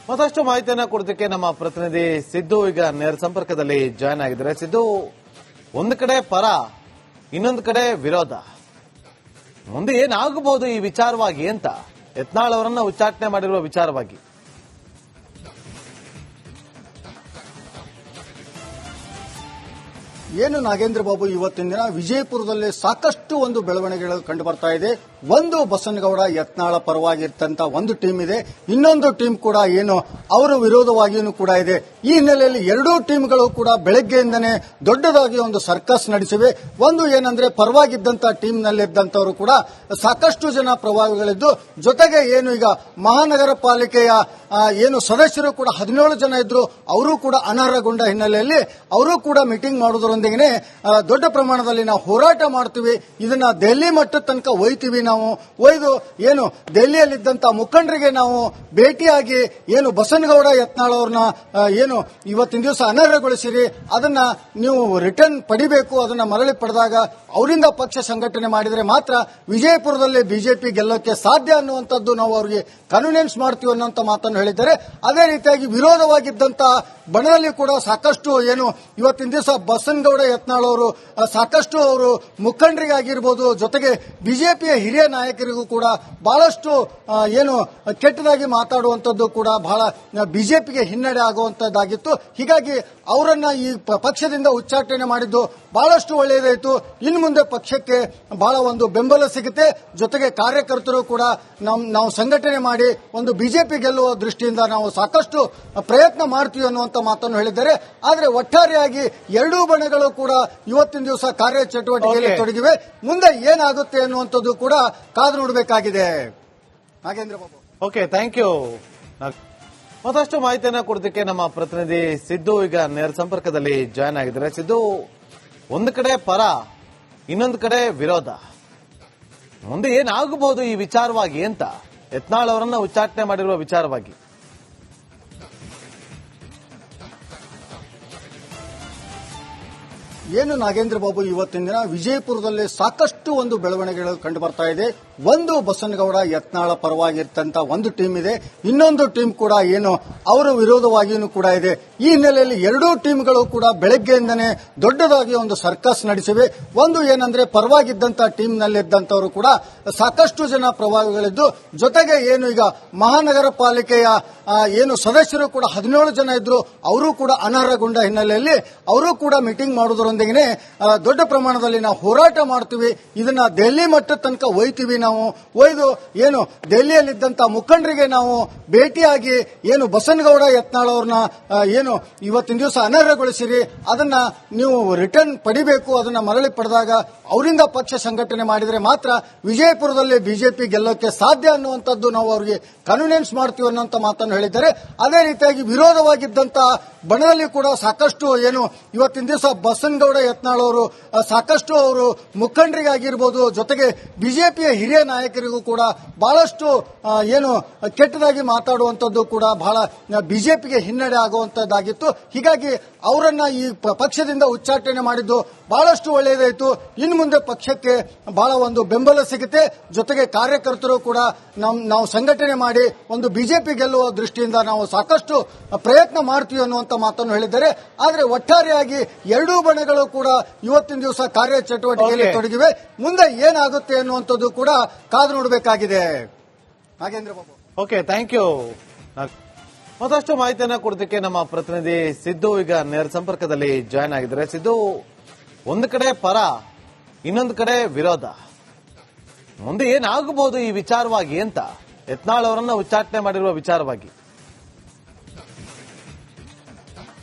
ಮತ್ತಷ್ಟು ಮಾಹಿತಿಯನ್ನ ಕೊಡೋದಕ್ಕೆ ನಮ್ಮ ಪ್ರತಿನಿಧಿ ಸಿದ್ದು ಈಗ ನೇರ ಸಂಪರ್ಕದಲ್ಲಿ ಜಾಯ್ನ್ ಆಗಿದ್ದಾರೆ. ಸಿದ್ದು, ಒಂದು ಕಡೆ ಪರ, ಇನ್ನೊಂದು ಕಡೆ ವಿರೋಧ. ಮುಂದೆ ಏನಾಗಬಹುದು ಈ ವಿಚಾರವಾಗಿ ಅಂತ ಯತ್ನಾಳ್ ಅವರನ್ನ ಉಚ್ಚಾಟನೆ ಮಾಡಿರುವ ವಿಚಾರವಾಗಿ? ಏನು ನಾಗೇಂದ್ರ ಬಾಬು, ಇವತ್ತಿನ ದಿನ ವಿಜಯಪುರದಲ್ಲಿ ಸಾಕಷ್ಟು ಒಂದು ಬೆಳವಣಿಗೆಗಳು ಕಂಡು ಬರ್ತಾ ಇದೆ. ಒಂದು ಬಸನಗೌಡ ಯತ್ನಾಳ ಪರವಾಗಿರ್ತಂತ ಒಂದು ಟೀಮ್ ಇದೆ, ಇನ್ನೊಂದು ಟೀಮ್ ಕೂಡ ಏನು ಅವರ ವಿರೋಧವಾಗಿಯೂ ಕೂಡ ಇದೆ. ಈ ಹಿನ್ನೆಲೆಯಲ್ಲಿ ಎರಡೂ ಟೀಮ್ಗಳು ಕೂಡ ಬೆಳಗ್ಗೆಯಿಂದನೇ ದೊಡ್ಡದಾಗಿ ಒಂದು ಸರ್ಕಸ್ ನಡೆಸಿವೆ. ಒಂದು ಏನಂದ್ರೆ ಪರವಾಗಿದ್ದಂತ ಟೀಮ್ ನಲ್ಲಿದ್ದಂತವರು ಕೂಡ ಸಾಕಷ್ಟು ಜನ ಪ್ರಭಾವಿಗಳಿದ್ದು, ಜೊತೆಗೆ ಏನು ಈಗ ಮಹಾನಗರ ಪಾಲಿಕೆಯ ಏನು ಸದಸ್ಯರು ಕೂಡ 17 ಜನ ಇದ್ರು, ಅವರು ಕೂಡ ಅನರ್ಹಗೊಂಡ ಹಿನ್ನೆಲೆಯಲ್ಲಿ ಅವರು ಕೂಡ ಮೀಟಿಂಗ್ ಮಾಡುವುದರೊಂದಿಗೆ ದೊಡ್ಡ ಪ್ರಮಾಣದಲ್ಲಿ ನಾವು ಹೋರಾಟ ಮಾಡ್ತೀವಿ, ಇದನ್ನ ದೆಹಲಿ ಮಟ್ಟದ ತನಕ ಒಯ್ತೀವಿ. ನಾವು ಒಯ್ದು ಏನು ದೆಹಲಿಯಲ್ಲಿದ್ದಂತ ಮುಖಂಡರಿಗೆ ನಾವು ಭೇಟಿಯಾಗಿ ಏನು ಬಸನಗೌಡ ಯತ್ನಾಳ್ ಅವ್ರನ್ನ ಏನು ಇವತ್ತಿನ ದಿವಸ ಅನರ್ಹಗೊಳಿಸಿರಿ, ಅದನ್ನ ನೀವು ರಿಟರ್ನ್ ಪಡಿಬೇಕು, ಅದನ್ನ ಮರಳಿ ಪಡೆದಾಗ ಅವರಿಂದ ಪಕ್ಷ ಸಂಘಟನೆ ಮಾಡಿದರೆ ಮಾತ್ರ ವಿಜಯಪುರದಲ್ಲಿ ಬಿಜೆಪಿ ಗೆಲ್ಲೋಕೆ ಸಾಧ್ಯ ಅನ್ನುವಂಥದ್ದು ನಾವು ಅವರಿಗೆ ಕನ್ವಿನೆನ್ಸ್ ಮಾಡ್ತೀವಿ ಅನ್ನುವಂಥ ಮಾತನ್ನು ಹೇಳಿದ್ದಾರೆ. ಅದೇ ರೀತಿಯಾಗಿ ವಿರೋಧವಾಗಿದ್ದಂತ ಬಣದಲ್ಲಿ ಕೂಡ ಸಾಕಷ್ಟು ಏನು ಇವತ್ತಿನ ದಿವಸ ಬಸನಗೌಡ ಯತ್ನಾಳ್ ಅವರು ಸಾಕಷ್ಟು ಅವರು ಮುಖಂಡರಿಗಾಗಿರ್ಬೋದು, ಜೊತೆಗೆ ಬಿಜೆಪಿಯ ಹಿರಿಯ ನಾಯಕರಿಗೂ ಕೂಡ ಬಹಳಷ್ಟು ಏನು ಕೆಟ್ಟದಾಗಿ ಮಾತಾಡುವಂಥದ್ದು ಕೂಡ ಬಹಳ ಬಿಜೆಪಿಗೆ ಹಿನ್ನಡೆ ಆಗುವಂತದ್ದಾಗಿತ್ತು. ಹೀಗಾಗಿ ಅವರನ್ನ ಈ ಪಕ್ಷದಿಂದ ಉಚ್ಚಾಟನೆ ಮಾಡಿದ್ದು ಬಹಳಷ್ಟು ಒಳ್ಳೆಯದಾಯಿತು. ಇನ್ನು ಮುಂದೆ ಪಕ್ಷಕ್ಕೆ ಬಹಳ ಒಂದು ಬೆಂಬಲ ಸಿಗುತ್ತೆ, ಜೊತೆಗೆ ಕಾರ್ಯಕರ್ತರು ಕೂಡ ನಾವು ಸಂಘಟನೆ ಮಾಡಿ ಒಂದು ಬಿಜೆಪಿ ಗೆಲ್ಲುವ ದೃಷ್ಟಿಯಿಂದ ನಾವು ಸಾಕಷ್ಟು ಪ್ರಯತ್ನ ಮಾಡ್ತೀವಿ ಅನ್ನುವಂಥ ಮಾತನ್ನು ಹೇಳಿದ್ದಾರೆ. ಆದರೆ ಒಟ್ಟಾರೆಯಾಗಿ ಎರಡೂ ಬಣಗಳು ಕೂಡ ಇವತ್ತಿನ ದಿವಸ ಕಾರ್ಯಚಟುವಟಿಕೆಯಲ್ಲಿ ತೊಡಗಿವೆ. ಮುಂದೆ ಏನಾಗುತ್ತೆ ಅನ್ನುವಂಥದ್ದು ಕೂಡ ಕಾದು ನೋಡಬೇಕಾಗಿದೆ. Nagendra Babu. Okay, thank you. ಮತ್ತಷ್ಟು ಮಾಹಿತಿಯನ್ನ ಕೊಡೋದಕ್ಕೆ ನಮ್ಮ ಪ್ರತಿನಿಧಿ ಸಿದ್ದು ಈಗ ನೇರ ಸಂಪರ್ಕದಲ್ಲಿ ಜಾಯ್ನ್ ಆಗಿದ್ದಾರೆ. ಸಿದ್ದು, ಒಂದು ಕಡೆ ಪರ, ಇನ್ನೊಂದು ಕಡೆ ವಿರೋಧ. ಮುಂದೆ ಏನಾಗಬಹುದು ಈ ವಿಚಾರವಾಗಿ ಅಂತ ಯತ್ನಾಳ್ ಅವರನ್ನ ಉಚ್ಚಾಟನೆ ಮಾಡಿರುವ ವಿಚಾರವಾಗಿ? ಏನು ನಾಗೇಂದ್ರ ಬಾಬು, ಇವತ್ತಿನ ದಿನ ವಿಜಯಪುರದಲ್ಲಿ ಸಾಕಷ್ಟು ಒಂದು ಬೆಳವಣಿಗೆಗಳು ಕಂಡು ಬರ್ತಾ ಇದೆ. ಒಂದು ಬಸನಗೌಡ ಯತ್ನಾಳ ಪರವಾಗಿರ್ತಂತ ಒಂದು ಟೀಮ್ ಇದೆ, ಇನ್ನೊಂದು ಟೀಮ್ ಕೂಡ ಏನು ಅವರ ವಿರೋಧವಾಗಿಯೂ ಕೂಡ ಇದೆ. ಈ ಹಿನ್ನೆಲೆಯಲ್ಲಿ ಎರಡೂ ಟೀಮ್ಗಳು ಕೂಡ ಬೆಳಗ್ಗೆಯಿಂದನೇ ದೊಡ್ಡದಾಗಿ ಒಂದು ಸರ್ಕಸ್ ನಡೆಸಿವೆ. ಒಂದು ಏನಂದ್ರೆ ಪರವಾಗಿದ್ದಂತ ಟೀಮ್ ನಲ್ಲಿದ್ದಂತವರು ಕೂಡ ಸಾಕಷ್ಟು ಜನ ಪ್ರಭಾವಿಗಳಿದ್ದು, ಜೊತೆಗೆ ಏನು ಈಗ ಮಹಾನಗರ ಪಾಲಿಕೆಯ ಏನು ಸದಸ್ಯರು ಕೂಡ 17 ಜನ ಇದ್ರು, ಅವರು ಕೂಡ ಅನರ್ಹಗೊಂಡ ಹಿನ್ನೆಲೆಯಲ್ಲಿ ಅವರು ಕೂಡ ಮೀಟಿಂಗ್ ಮಾಡುವುದರೊಂದಿಗೆ ದೊಡ್ಡ ಪ್ರಮಾಣದಲ್ಲಿ ನಾವು ಹೋರಾಟ ಮಾಡ್ತೀವಿ, ಇದನ್ನ ದೆಹಲಿ ಮಟ್ಟದ ತನಕ ಒಯ್ತೀವಿ. ನಾವು ಒಯ್ದು ಏನು ದೆಹಲಿಯಲ್ಲಿದ್ದಂತ ಮುಖಂಡರಿಗೆ ನಾವು ಭೇಟಿಯಾಗಿ ಏನು ಬಸನಗೌಡ ಯತ್ನಾಳ್ ಅವ್ರನ್ನ ಏನು ಇವತ್ತಿನ ದಿವಸ ಅನರ್ಹಗೊಳಿಸಿರಿ, ಅದನ್ನ ನೀವು ರಿಟರ್ನ್ ಪಡಿಬೇಕು, ಅದನ್ನ ಮರಳಿ ಪಡೆದಾಗ ಅವರಿಂದ ಪಕ್ಷ ಸಂಘಟನೆ ಮಾಡಿದರೆ ಮಾತ್ರ ವಿಜಯಪುರದಲ್ಲಿ ಬಿಜೆಪಿ ಗೆಲ್ಲೋಕೆ ಸಾಧ್ಯ ಅನ್ನುವಂಥದ್ದು ನಾವು ಅವರಿಗೆ ಕನ್ವಿನೆನ್ಸ್ ಮಾಡ್ತೀವಿ ಅನ್ನುವಂಥ ಮಾತನ್ನು ಹೇಳಿದ್ದಾರೆ. ಅದೇ ರೀತಿಯಾಗಿ ವಿರೋಧವಾಗಿದ್ದಂತ ಬಣದಲ್ಲಿ ಕೂಡ ಸಾಕಷ್ಟು ಏನು ಇವತ್ತಿನ ದಿವಸ ಬಸನಗೌಡ ಯತ್ನಾಳ್ ಅವರು ಸಾಕಷ್ಟು ಅವರು ಮುಖಂಡರಿಗಾಗಿರ್ಬೋದು, ಜೊತೆಗೆ ಬಿಜೆಪಿಯ ಹಿರಿಯ ನಾಯಕರಿಗೂ ಕೂಡ ಬಹಳಷ್ಟು ಏನು ಕೆಟ್ಟದಾಗಿ ಮಾತಾಡುವಂಥದ್ದು ಕೂಡ ಬಹಳ ಬಿಜೆಪಿಗೆ ಹಿನ್ನಡೆ ಆಗುವಂತದ್ದಾಗಿತ್ತು. ಹೀಗಾಗಿ ಅವರನ್ನ ಈ ಪಕ್ಷದಿಂದ ಉಚ್ಚಾಟನೆ ಮಾಡಿದ್ದು ಬಹಳಷ್ಟು ಒಳ್ಳೆಯದಾಯಿತು. ಇನ್ನು ಮುಂದೆ ಪಕ್ಷಕ್ಕೆ ಬಹಳ ಒಂದು ಬೆಂಬಲ ಸಿಗುತ್ತೆ, ಜೊತೆಗೆ ಕಾರ್ಯಕರ್ತರು ಕೂಡ ನಾವು ಸಂಘಟನೆ ಮಾಡಿ ಒಂದು ಬಿಜೆಪಿ ಗೆಲ್ಲುವ ದೃಷ್ಟಿಯಿಂದ ನಾವು ಸಾಕಷ್ಟು ಪ್ರಯತ್ನ ಮಾಡ್ತೀವಿ ಅನ್ನುವಂಥ ಮಾತನ್ನು ಹೇಳಿದ್ದಾರೆ. ಆದರೆ ಒಟ್ಟಾರೆಯಾಗಿ ಎರಡೂ ಬಣಗಳು ಕೂಡ ಇವತ್ತಿನ ದಿವಸ ಕಾರ್ಯಚಟುವಟಿಕೆಯಲ್ಲಿ ತೊಡಗಿವೆ. ಮುಂದೆ ಏನಾಗುತ್ತೆ ಅನ್ನುವಂಥದ್ದು ಕೂಡ ಕಾದು ನೋಡಬೇಕಾಗಿದೆ. Nagendra Babu. Okay, thank you. ಮತ್ತಷ್ಟು ಮಾಹಿತಿಯನ್ನ ಕೊಡೋದಕ್ಕೆ ನಮ್ಮ ಪ್ರತಿನಿಧಿ ಸಿದ್ದು ಈಗ ನೇರ ಸಂಪರ್ಕದಲ್ಲಿ ಜಾಯ್ನ್ ಆಗಿದ್ದಾರೆ. ಸಿದ್ದು, ಒಂದು ಕಡೆ ಪರ, ಇನ್ನೊಂದು ಕಡೆ ವಿರೋಧ. ಮುಂದೆ ಏನಾಗಬಹುದು ಈ ವಿಚಾರವಾಗಿ ಅಂತ ಯತ್ನಾಳ್ ಅವರನ್ನ ಉಚ್ಚಾಟನೆ ಮಾಡಿರುವ ವಿಚಾರವಾಗಿ?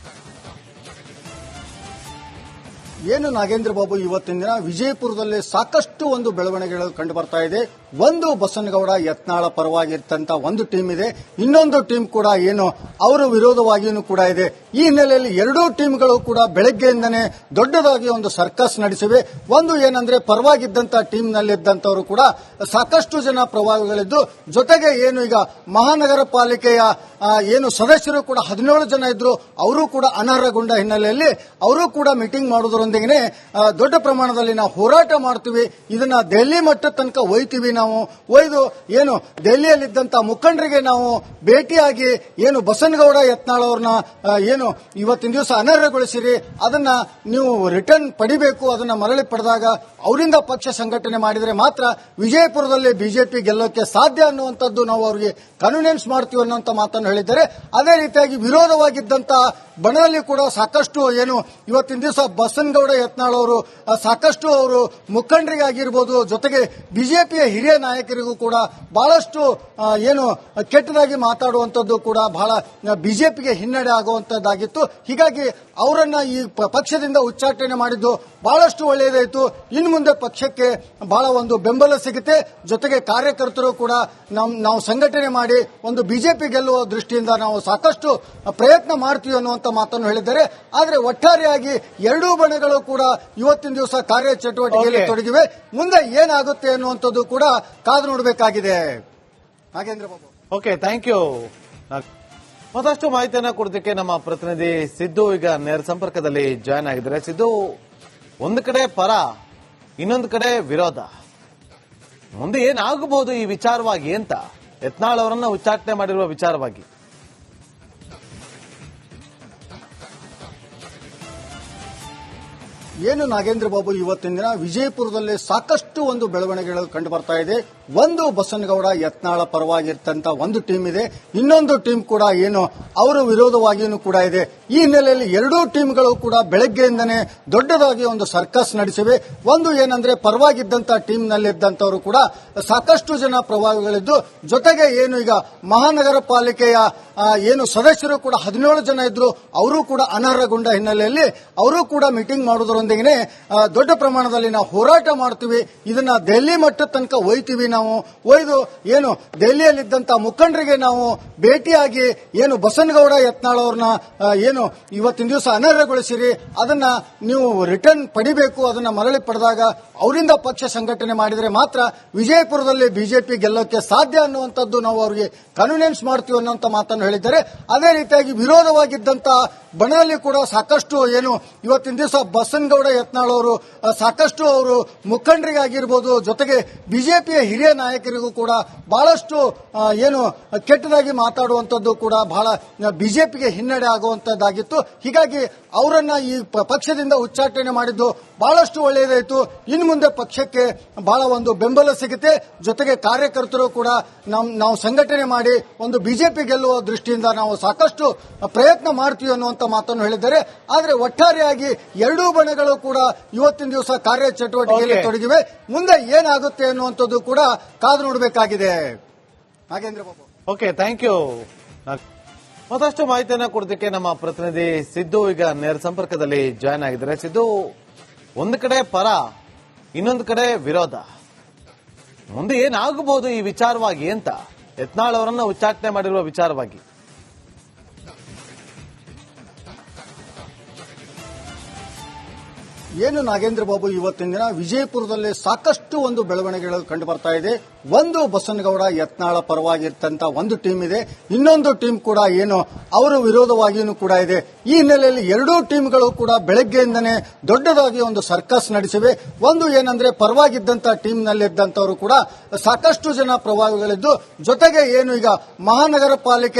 ಏನು ನಾಗೇಂದ್ರ ಬಾಬು, ಇವತ್ತಿನ ದಿನ ವಿಜಯಪುರದಲ್ಲಿ ಸಾಕಷ್ಟು ಒಂದು ಬೆಳವಣಿಗೆಗಳು ಕಂಡು ಬರ್ತಾ ಇದೆ. ಒಂದು ಬಸನಗೌಡ ಯತ್ನಾಳ ಪರವಾಗಿರ್ತಂತ ಒಂದು ಟೀಮ್ ಇದೆ, ಇನ್ನೊಂದು ಟೀಮ್ ಕೂಡ ಏನು ಅವರ ವಿರೋಧವಾಗಿಯೂ ಕೂಡ ಇದೆ. ಈ ಹಿನ್ನೆಲೆಯಲ್ಲಿ ಎರಡೂ ಟೀಮ್ಗಳು ಕೂಡ ಬೆಳಗ್ಗೆಯಿಂದನೇ ದೊಡ್ಡದಾಗಿ ಒಂದು ಸರ್ಕಸ್ ನಡೆಸಿವೆ. ಒಂದು ಏನಂದ್ರೆ ಪರವಾಗಿದ್ದಂತ ಟೀಮ್ ನಲ್ಲಿದ್ದಂತವರು ಕೂಡ ಸಾಕಷ್ಟು ಜನ ಪ್ರಭಾವಿಗಳಿದ್ದು, ಜೊತೆಗೆ ಏನು ಈಗ ಮಹಾನಗರ ಪಾಲಿಕೆಯ ಏನು ಸದಸ್ಯರು ಕೂಡ 17 ಜನ ಇದ್ರು, ಅವರು ಕೂಡ ಅನರ್ಹಗೊಂಡ ಹಿನ್ನೆಲೆಯಲ್ಲಿ ಅವರು ಕೂಡ ಮೀಟಿಂಗ್ ಮಾಡುವುದರೊಂದಿಗೆ ಮಾಡುವುದರೊಂದಿಗೆ ದೊಡ್ಡ ಪ್ರಮಾಣದಲ್ಲಿ ನಾವು ಹೋರಾಟ ಮಾಡ್ತೀವಿ. ಇದನ್ನ ದೆಹಲಿ ಮಟ್ಟದ ತನಕ ಒಯ್ತೀವಿ. ನಾವು ಒಯ್ದು ಏನು ದೆಹಲಿಯಲ್ಲಿದ್ದಂತ ಮುಖಂಡರಿಗೆ ನಾವು ಭೇಟಿಯಾಗಿ ಏನು ಬಸನಗೌಡ ಯತ್ನಾಳ್ ಅವ್ರನ್ನ ಏನು ಇವತ್ತಿನ ದಿವಸ ಅನರ್ಹಗೊಳಿಸಿರಿ, ಅದನ್ನ ನೀವು ರಿಟರ್ನ್ ಪಡಿಬೇಕು. ಅದನ್ನ ಮರಳಿ ಪಡೆದಾಗ ಅವರಿಂದ ಪಕ್ಷ ಸಂಘಟನೆ ಮಾಡಿದರೆ ಮಾತ್ರ ವಿಜಯಪುರದಲ್ಲಿ ಬಿಜೆಪಿ ಗೆಲ್ಲೋಕೆ ಸಾಧ್ಯ ಅನ್ನುವಂಥದ್ದು ನಾವು ಅವರಿಗೆ ಕನ್ವಿನೆನ್ಸ್ ಮಾಡ್ತೀವಿ ಅನ್ನುವಂಥ ಮಾತನ್ನು ಹೇಳಿದ್ದಾರೆ. ಅದೇ ರೀತಿಯಾಗಿ ವಿರೋಧವಾಗಿದ್ದಂತ ಬಣದಲ್ಲಿ ಕೂಡ ಸಾಕಷ್ಟು ಏನು ಇವತ್ತಿನ ದಿವಸ ಬಸನಗೌಡ ಯತ್ನಾಳ್ ಅವರು ಸಾಕಷ್ಟು ಅವರು ಮುಖಂಡರಿಗಾಗಿರ್ಬೋದು, ಜೊತೆಗೆ ಬಿಜೆಪಿಯ ಹಿರಿಯ ನಾಯಕರಿಗೂ ಕೂಡ ಬಹಳಷ್ಟು ಏನು ಕೆಟ್ಟದಾಗಿ ಮಾತಾಡುವಂಥದ್ದು ಕೂಡ ಬಹಳ ಬಿಜೆಪಿಗೆ ಹಿನ್ನಡೆ ಆಗುವಂತದ್ದಾಗಿತ್ತು. ಹೀಗಾಗಿ ಅವರನ್ನ ಈ ಪಕ್ಷದಿಂದ ಉಚ್ಚಾಟನೆ ಮಾಡಿದ್ದು ಬಹಳಷ್ಟು ಒಳ್ಳೆಯದಾಯಿತು. ಇನ್ನು ಮುಂದೆ ಪಕ್ಷಕ್ಕೆ ಬಹಳ ಒಂದು ಬೆಂಬಲ ಸಿಗುತ್ತೆ. ಜೊತೆಗೆ ಕಾರ್ಯಕರ್ತರು ಕೂಡ ನಾವು ಸಂಘಟನೆ ಮಾಡಿ ಒಂದು ಬಿಜೆಪಿ ಗೆಲ್ಲುವ ದೃಷ್ಟಿಯಿಂದ ನಾವು ಸಾಕಷ್ಟು ಪ್ರಯತ್ನ ಮಾಡ್ತೀವಿ ಅನ್ನುವಂಥ ಮಾತನ್ನು ಹೇಳಿದ್ದಾರೆ. ಆದರೆ ಒಟ್ಟಾರೆಯಾಗಿ ಎರಡೂ ಬಣಗಳು ಕೂಡ ಇವತ್ತಿನ ದಿವಸ ಕಾರ್ಯಚಟುವಟಿಕೆಯಲ್ಲಿ ತೊಡಗಿವೆ. ಮುಂದೆ ಏನಾಗುತ್ತೆ ಅನ್ನುವಂಥದ್ದು ಕೂಡ ಕಾದು ನೋಡಬೇಕಾಗಿದೆ. Nagendra Babu. Okay, thank you. ಮತ್ತಷ್ಟು ಮಾಹಿತಿಯನ್ನ ಕೊಡೋದಕ್ಕೆ ನಮ್ಮ ಪ್ರತಿನಿಧಿ ಸಿದ್ದು ಈಗ ನೇರ ಸಂಪರ್ಕದಲ್ಲಿ ಜಾಯ್ನ್ ಆಗಿದ್ದಾರೆ. ಸಿದ್ದು, ಒಂದು ಕಡೆ ಪರ, ಇನ್ನೊಂದು ಕಡೆ ವಿರೋಧ. ಮುಂದೆ ಏನಾಗಬಹುದು ಈ ವಿಚಾರವಾಗಿ ಅಂತ ಯತ್ನಾಳ್ ಅವರನ್ನ ಉಚ್ಚಾಟನೆ ಮಾಡಿರುವ ವಿಚಾರವಾಗಿ? ಏನು ನಾಗೇಂದ್ರ ಬಾಬು, ಇವತ್ತಿನ ದಿನ ವಿಜಯಪುರದಲ್ಲಿ ಸಾಕಷ್ಟು ಒಂದು ಬೆಳವಣಿಗೆಗಳು ಕಂಡು ಬರ್ತಾ ಇದೆ. ಒಂದು ಬಸನಗೌಡ ಯತ್ನಾಳ ಪರವಾಗಿರ್ತಂತ ಒಂದು ಟೀಮ್ ಇದೆ, ಇನ್ನೊಂದು ಟೀಮ್ ಕೂಡ ಏನು ಅವರು ವಿರೋಧವಾಗಿಯೂ ಕೂಡ ಇದೆ. ಈ ಹಿನ್ನೆಲೆಯಲ್ಲಿ ಎರಡೂ ಟೀಮ್ಗಳು ಕೂಡ ಬೆಳಗ್ಗೆಯಿಂದನೇ ದೊಡ್ಡದಾಗಿ ಒಂದು ಸರ್ಕಸ್ ನಡೆಸಿವೆ. ಒಂದು ಏನಂದ್ರೆ ಪರವಾಗಿದ್ದಂತ ಟೀಮ್ ನಲ್ಲಿದ್ದಂತವರು ಕೂಡ ಸಾಕಷ್ಟು ಜನ ಪ್ರಭಾವಿಗಳಿದ್ದು, ಜೊತೆಗೆ ಏನು ಈಗ ಮಹಾನಗರ ಪಾಲಿಕೆಯ ಏನು ಸದಸ್ಯರು ಕೂಡ 17 ಜನ ಇದ್ರು, ಅವರು ಕೂಡ ಅನರ್ಹಗೊಂಡ ಹಿನ್ನೆಲೆಯಲ್ಲಿ ಅವರು ಕೂಡ ಮೀಟಿಂಗ್ ಮಾಡುವುದರೊಂದಿಗೆ ದೊಡ್ಡ ಪ್ರಮಾಣದಲ್ಲಿ ನಾವು ಹೋರಾಟ ಮಾಡ್ತೀವಿ. ಇದನ್ನ ದೆಹಲಿ ಮಟ್ಟದ ತನಕ ಒಯ್ತೀವಿ. ನಾವು ಒಯ್ದು ಏನು ದೆಹಲಿಯಲ್ಲಿದ್ದಂತ ಮುಖಂಡರಿಗೆ ನಾವು ಭೇಟಿಯಾಗಿ ಏನು ಬಸನಗೌಡ ಯತ್ನಾಳ್ ಅವ್ರನ್ನ ಏನು ಇವತ್ತಿನ ದಿವಸ ಅನರ್ಹಗೊಳಿಸಿರಿ, ಅದನ್ನ ನೀವು ರಿಟರ್ನ್ ಪಡಿಬೇಕು. ಅದನ್ನ ಮರಳಿ ಪಡೆದಾಗ ಅವರಿಂದ ಪಕ್ಷ ಸಂಘಟನೆ ಮಾಡಿದರೆ ಮಾತ್ರ ವಿಜಯಪುರದಲ್ಲಿ ಬಿಜೆಪಿ ಗೆಲ್ಲೋಕೆ ಸಾಧ್ಯ ಅನ್ನುವಂಥದ್ದು ನಾವು ಅವರಿಗೆ ಕನ್ವಿನೆನ್ಸ್ ಮಾಡ್ತೀವಿ ಅನ್ನುವಂಥ ಮಾತನ್ನು ಹೇಳಿದ್ದಾರೆ. ಅದೇ ರೀತಿಯಾಗಿ ವಿರೋಧವಾಗಿದ್ದಂತ ಬಣದಲ್ಲಿ ಕೂಡ ಸಾಕಷ್ಟು ಏನು ಇವತ್ತಿನ ದಿವಸ ಬಸನಗೌಡ ಯತ್ನಾಳ್ ಅವರು ಸಾಕಷ್ಟು ಅವರು ಮುಖಂಡರಿಗಾಗಿರ್ಬೋದು, ಜೊತೆಗೆ ಬಿಜೆಪಿಯ ಹಿರಿಯ ನಾಯಕರಿಗೂ ಕೂಡ ಬಹಳಷ್ಟು ಏನು ಕೆಟ್ಟದಾಗಿ ಮಾತಾಡುವಂಥದ್ದು ಕೂಡ ಬಹಳ ಬಿಜೆಪಿಗೆ ಹಿನ್ನಡೆ ಆಗುವಂತದ್ದಾಗಿತ್ತು. ಹೀಗಾಗಿ ಅವರನ್ನ ಈ ಪಕ್ಷದಿಂದ ಉಚ್ಚಾಟನೆ ಮಾಡಿದ್ದು ಬಹಳಷ್ಟು ಒಳ್ಳೆಯದಾಯಿತು. ಇನ್ನು ಮುಂದೆ ಪಕ್ಷಕ್ಕೆ ಬಹಳ ಒಂದು ಬೆಂಬಲ ಸಿಗುತ್ತೆ. ಜೊತೆಗೆ ಕಾರ್ಯಕರ್ತರು ಕೂಡ ನಾವು ಸಂಘಟನೆ ಮಾಡಿ ಒಂದು ಬಿಜೆಪಿ ಗೆಲ್ಲುವ ದೃಷ್ಟಿಯಿಂದ ನಾವು ಸಾಕಷ್ಟು ಪ್ರಯತ್ನ ಮಾಡ್ತೀವಿ ಅನ್ನುವಂಥ ಮಾತನ್ನು ಹೇಳಿದ್ದಾರೆ. ಆದರೆ ಒಟ್ಟಾರೆಯಾಗಿ ಎರಡೂ ಬಣಗಳು ಕೂಡ ಇವತ್ತಿನ ದಿವಸ ಕಾರ್ಯಚಟುವಟಿಕೆಯಲ್ಲಿ ತೊಡಗಿವೆ. ಮುಂದೆ ಏನಾಗುತ್ತೆ ಅನ್ನುವಂಥದ್ದು ಕೂಡ ಕಾದು ನೋಡಬೇಕಾಗಿದೆ. Nagendra Babu. Okay, thank you. ಮತ್ತಷ್ಟು ಮಾಹಿತಿಯನ್ನ ಕೊಡೋದಕ್ಕೆ ನಮ್ಮ ಪ್ರತಿನಿಧಿ ಸಿದ್ದು ಈಗ ನೇರ ಸಂಪರ್ಕದಲ್ಲಿ ಜಾಯ್ನ್ ಆಗಿದ್ದಾರೆ. ಸಿದ್ದು, ಒಂದು ಕಡೆ ಪರ, ಇನ್ನೊಂದು ಕಡೆ ವಿರೋಧ. ಮುಂದೆ ಏನಾಗಬಹುದು ಈ ವಿಚಾರವಾಗಿ ಅಂತ ಯತ್ನಾಳ್ ಅವರನ್ನ ಉಚ್ಚಾಟನೆ ಮಾಡಿರುವ ವಿಚಾರವಾಗಿ? ಏನು ನಾಗೇಂದ್ರ ಬಾಬು, ಇವತ್ತಿನ ದಿನ ವಿಜಯಪುರದಲ್ಲಿ ಸಾಕಷ್ಟು ಒಂದು ಬೆಳವಣಿಗೆಗಳು ಕಂಡು ಬರ್ತಾ ಇದೆ. ಒಂದು ಬಸನಗೌಡ ಯತ್ನಾಳ ಪರವಾಗಿರ್ತಂತ ಒಂದು ಟೀಮ್ ಇದೆ, ಇನ್ನೊಂದು ಟೀಮ್ ಕೂಡ ಏನು ಅವರು ವಿರೋಧವಾಗಿಯೂ ಕೂಡ ಇದೆ. ಈ ಹಿನ್ನೆಲೆಯಲ್ಲಿ ಎರಡೂ ಟೀಮ್ಗಳು ಕೂಡ ಬೆಳಗ್ಗೆಯಿಂದನೇ ದೊಡ್ಡದಾಗಿ ಒಂದು ಸರ್ಕಸ್ ನಡೆಸಿವೆ. ಒಂದು ಏನಂದ್ರೆ ಪರವಾಗಿದ್ದಂತ ಟೀಮ್ ನಲ್ಲಿದ್ದಂತವರು ಕೂಡ ಸಾಕಷ್ಟು ಜನ ಪ್ರಭಾವಿಗಳಿದ್ದು, ಜೊತೆಗೆ ಏನು ಈಗ ಮಹಾನಗರ ಪಾಲಿಕೆ